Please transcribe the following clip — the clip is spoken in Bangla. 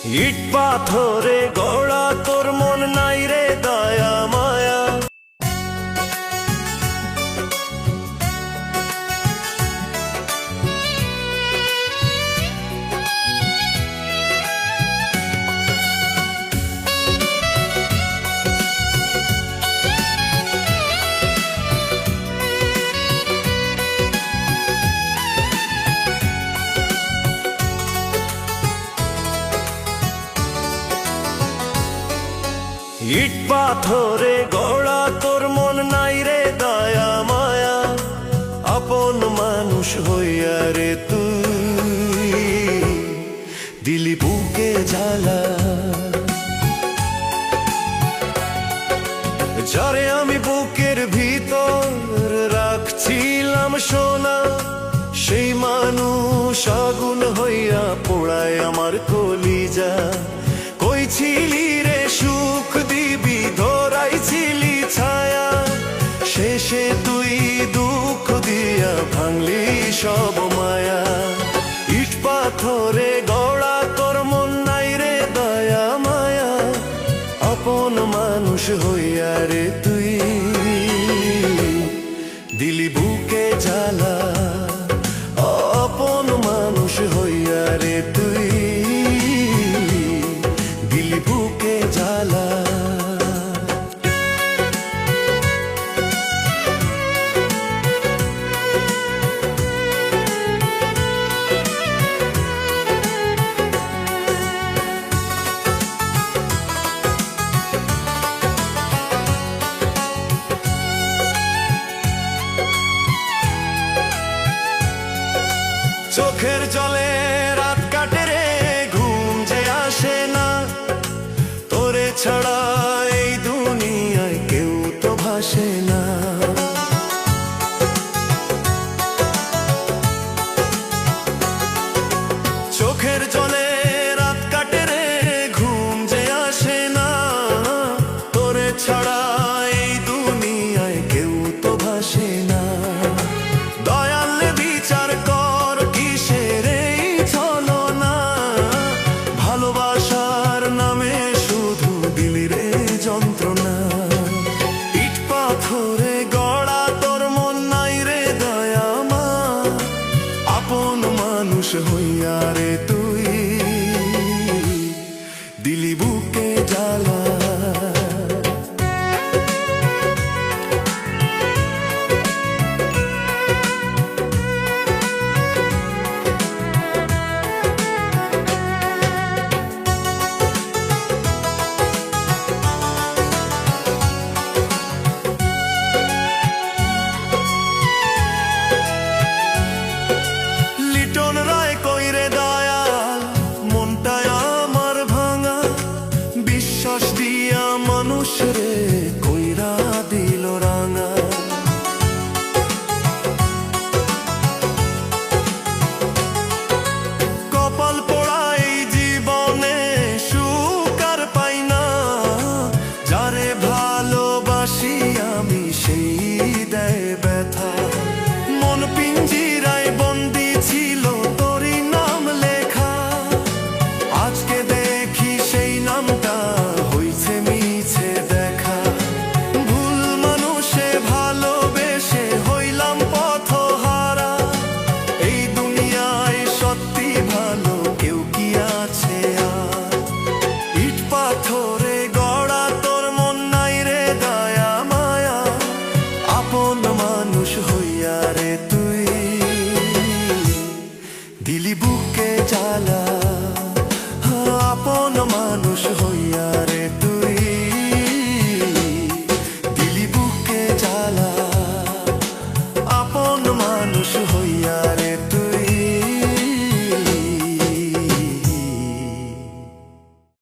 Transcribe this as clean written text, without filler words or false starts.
ইট পাথরে গড়া তোর মন নাই রে দয়া মায়া। ইট পাথরে গড়া তোর মন নাই রে দয়া মায়া। আপন মানুষ হইয়া রে তুই দিলি বুকে জ্বালা। যারে আমি বুকের ভিতর রাখছিলাম সোনা, সেই মানুষ আগুন হইয়া পোড়ায় আমার কলিজা। কই ছিলি রে সুখ দিবি, ধরাইছিলি ছায়া, শেষে তুই দুঃখ দিয়া ভাঙলি সব মায়া। ইট পাথরে গড়া তোর মন নাই রে দয়া মায়া। আপন মানুষ হইয়া রে তুই দিলি বুকে জ্বালা। আপন মানুষ হইয়া রে তুই দিলি বুকে জ্বালা। চোখের জলে রাত কাটে রে, ঘুম যে আসে না। তোরে ছাড়া এই দুনিয়ায় কেউ তো ভাসে না। চোখের জলে রাত কাটে রে, ঘুম যে আসে না। তোরে ছাড়া এই দুনিয়ায় কেউ তো ভাসে না। দয়াল বিচার কর কিসের এই ছলনা, ভালোবাসার নামে শুধু দিলি রে যন্ত্রণা। ইট পাথরে গড়া তোর মন নাই রে দয়া মা। আপন মানুষ হইয়া রে তুই দিলি বুকে জ্বালা। লিটন রায় কইরে দয়াল, মনটায় আমার ভাঙা। বিশ্বাস দিয়া মানুষ রে কইরা দিল রাঙা। কপাল পোড়া এই জীবনে সুখ আর পাই না। যারে ভালোবাসি আমি সেই দেয় ব্যথা। মন পিঞ্জিরায় বন্দি ছিল তোরই নাম লেখা। আজকে দেখি সেই নামটা হইছে মিছে দেখা। ভুল মানুষে ভালোবেসে হইলাম পথহারা। এই দুনিয়ায় সত্যি ভালো কেউ কি আছে আর? ইট পাথরে গড়া তোর মন নাই রে দয়া মায়া। আপন মানুষ হইয়া রে তুই দিলি বুকে জ্বালা। আপন মানুষ হইয়া রে তুই দিলি বুকে জ্বালা। আপন মানুষ